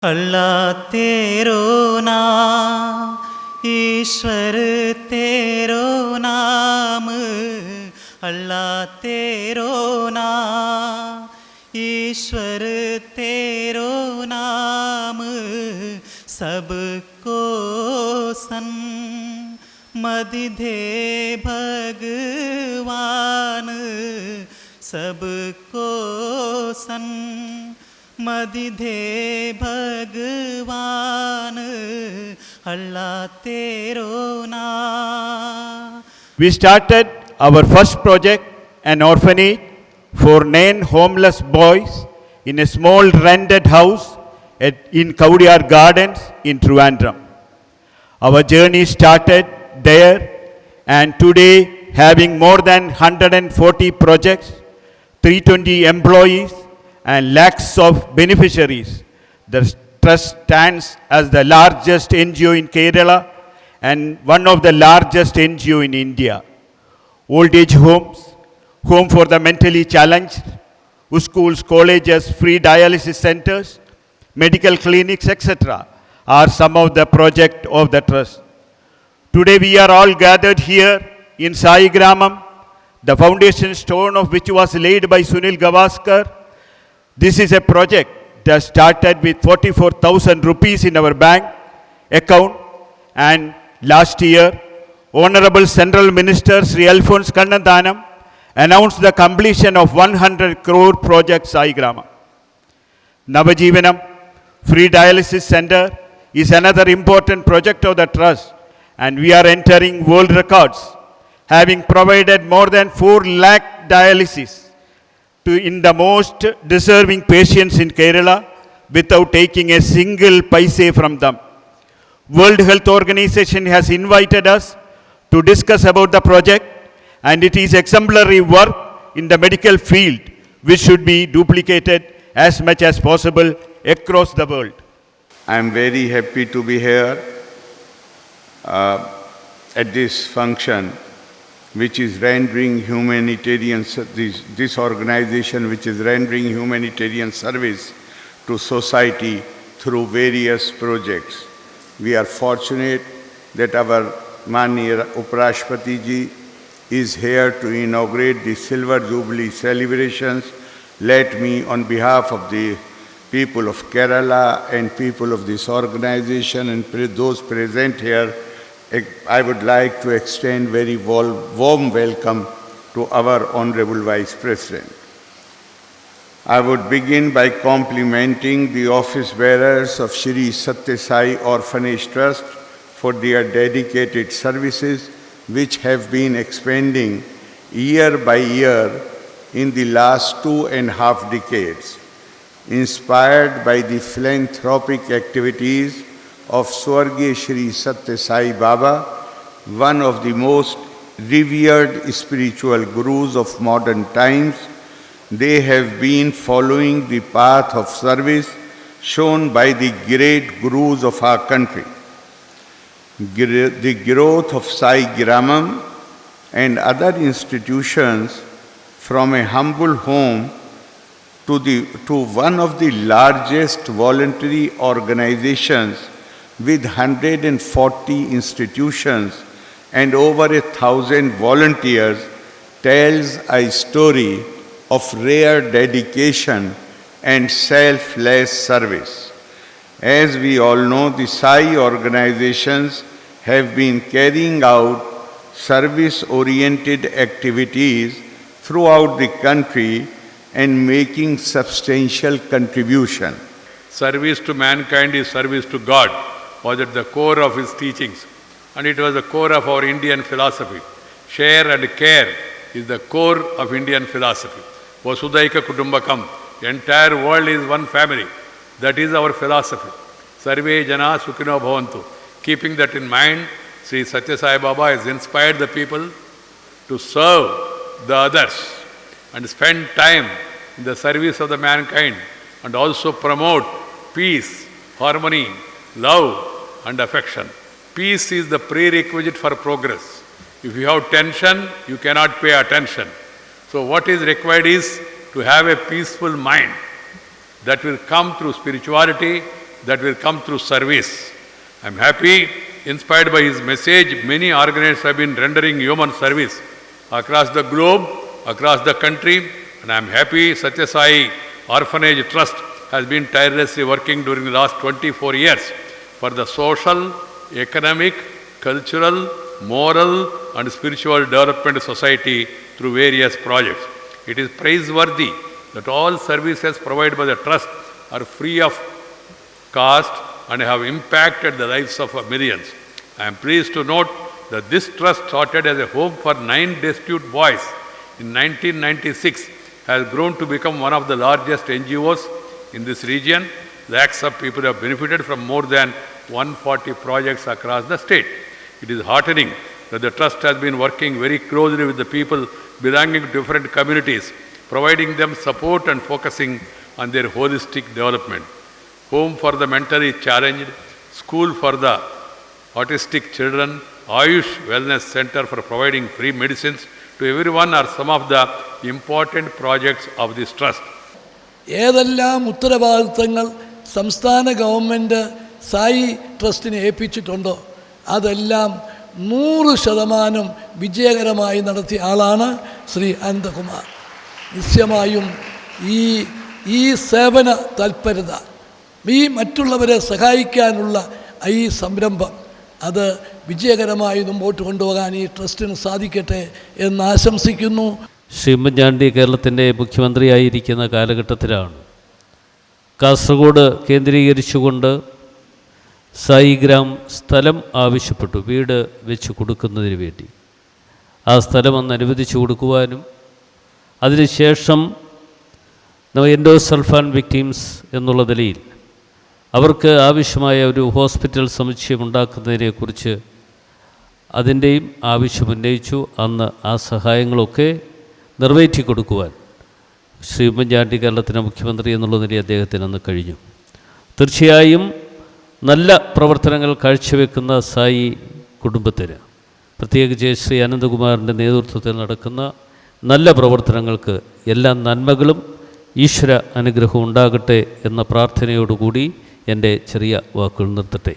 अल्लाह तेरो नाम, ईश्वर तेरो नाम, अल्लाह तेरो नाम, ईश्वर तेरो नाम, सबको सम्मति दे भगवान, सबको सम्मति दे भगवान, अल्लाह तेरो नाम. We started our first project, an orphanage for 9 homeless boys in a small rented house in Kaudiyar Gardens in Trivandrum. Our journey started there, and today, having more than 140 projects, 320 employees, and lakhs of beneficiaries, the trust stands as the largest NGO in Kerala and one of the largest NGO in India. Old age homes, home for the mentally challenged, schools, colleges, free dialysis centers, medical clinics, etc. are some of the projects of the trust. Today we are all gathered here in Sai Gramam, the foundation stone of which was laid by Sunil Gavaskar. This is a project that started with 44,000 rupees in our bank account, and last year, Honorable Central Minister Sri Alphonse Kannanthanam announced the completion of 100 crore project Sai Grama. Navajeevanam Free Dialysis Center is another important project of the Trust, and we are entering world records, having provided more than 4 lakh dialysis in the most deserving patients in Kerala without taking a single paise from them. World Health Organization has invited us to discuss about the project, and it is exemplary work in the medical field which should be duplicated as much as possible across the world. I am very happy to be here at this function, which is rendering humanitarian, this organization which is rendering humanitarian service to society through various projects. We are fortunate that our Manya Uprashpati ji is here to inaugurate the Silver Jubilee celebrations. Let me, on behalf of the people of Kerala and people of this organization and those present here, I would like to extend very warm welcome to our Honorable Vice President. I would begin by complimenting the office bearers of Shri Satya Sai Orphanage Trust for their dedicated services, which have been expanding year by year in the last 2.5 decades. Inspired by the philanthropic activities of Swargya Shri Satya Sai Baba, one of the most revered spiritual gurus of modern times, they have been following the path of service shown by the great gurus of our country. The growth of Sai Gramam and other institutions from a humble home to one of the largest voluntary organizations with 140 institutions and over 1,000 volunteers tells a story of rare dedication and selfless service. As we all know, the Sai organizations have been carrying out service-oriented activities throughout the country and making substantial contribution. Service to mankind is service to God was at the core of his teachings, and it was the core of our Indian philosophy. Share and care is the core of Indian philosophy. Vasudhaika Kutumbakam, the entire world is one family. That is our philosophy. Sarve Jana Sukhino Bhavantu. Keeping that in mind, Sri Satya Sai Baba has inspired the people to serve the others and spend time in the service of the mankind, and also promote peace, harmony, love and affection. Peace is the prerequisite for progress. If you have tension, you cannot pay attention. So what is required is to have a peaceful mind that will come through spirituality, that will come through service. I am happy, inspired by his message, many organizations have been rendering human service across the globe, across the country, and I am happy Satya Sai Orphanage Trust has been tirelessly working during the last 24 years for the social, economic, cultural, moral and spiritual development of society through various projects. It is praiseworthy that all services provided by the trust are free of cost and have impacted the lives of millions. I am pleased to note that this trust, started as a home for 9 destitute boys in 1996, has grown to become one of the largest NGOs in this region. Lakhs of people have benefited from more than 140 projects across the state. It is heartening that the trust has been working very closely with the people belonging to different communities, providing them support and focusing on their holistic development. Home for the mentally challenged, school for the autistic children, Ayush Wellness Center for providing free medicines to everyone are some of the important projects of this trust. ഏതെല്ലാം ഉത്തരവാദിത്തങ്ങൾ സംസ്ഥാന government Sai ട്രസ്റ്റിനെ ഏൽപ്പിച്ചിട്ടുണ്ടോ അതെല്ലാം 100% വിജയകരമായി നടത്തിയ ആളാണ് ശ്രീ അനന്തകുമാർ. നിശ്ചയമായും ഈ സേവന തൽപരത, ഈ മറ്റുള്ളവരെ സഹായിക്കാനുള്ള ഈ സംരംഭം അത് വിജയകരമായി മുമ്പോട്ട് കൊണ്ടുപോകാൻ ഈ ട്രസ്റ്റിന് സാധിക്കട്ടെ എന്ന് ആശംസിക്കുന്നു. ശ്രീ ഉമ്മൻചാണ്ടി കേരളത്തിൻ്റെ മുഖ്യമന്ത്രിയായിരിക്കുന്ന കാലഘട്ടത്തിലാണ് കാസർഗോഡ് കേന്ദ്രീകരിച്ചുകൊണ്ട് സായിഗ്രാം സ്ഥലം ആവശ്യപ്പെട്ടു, വീട് വെച്ച് കൊടുക്കുന്നതിന് വേണ്ടി. ആ സ്ഥലം അന്ന് അനുവദിച്ചു കൊടുക്കുവാനും അതിനുശേഷം എൻഡോസൾഫാൻ വിക്ടിംസ് എന്നുള്ള നിലയിൽ അവർക്ക് ആവശ്യമായ ഒരു ഹോസ്പിറ്റൽ സമുച്ചയം ഉണ്ടാക്കുന്നതിനെക്കുറിച്ച് അതിൻ്റെയും ആവശ്യം ഉന്നയിച്ചു. അന്ന് ആ സഹായങ്ങളൊക്കെ നിറവേറ്റി കൊടുക്കുവാൻ ശ്രീ ഉമ്മൻചാണ്ടി കേരളത്തിൻ്റെ മുഖ്യമന്ത്രി എന്നുള്ള നിലയിൽ അദ്ദേഹത്തിന് അന്ന് കഴിഞ്ഞു. തീർച്ചയായും നല്ല പ്രവർത്തനങ്ങൾ കാഴ്ചവെക്കുന്ന സായി കുടുംബത്തിന്, പ്രത്യേകിച്ച് ശ്രീ അനന്തകുമാറിൻ്റെ നേതൃത്വത്തിൽ നടക്കുന്ന നല്ല പ്രവർത്തനങ്ങൾക്ക് എല്ലാ നന്മകളും ഈശ്വര അനുഗ്രഹം ഉണ്ടാകട്ടെ എന്ന പ്രാർത്ഥനയോടുകൂടി എൻ്റെ ചെറിയ വാക്കുകൾ നിർത്തട്ടെ.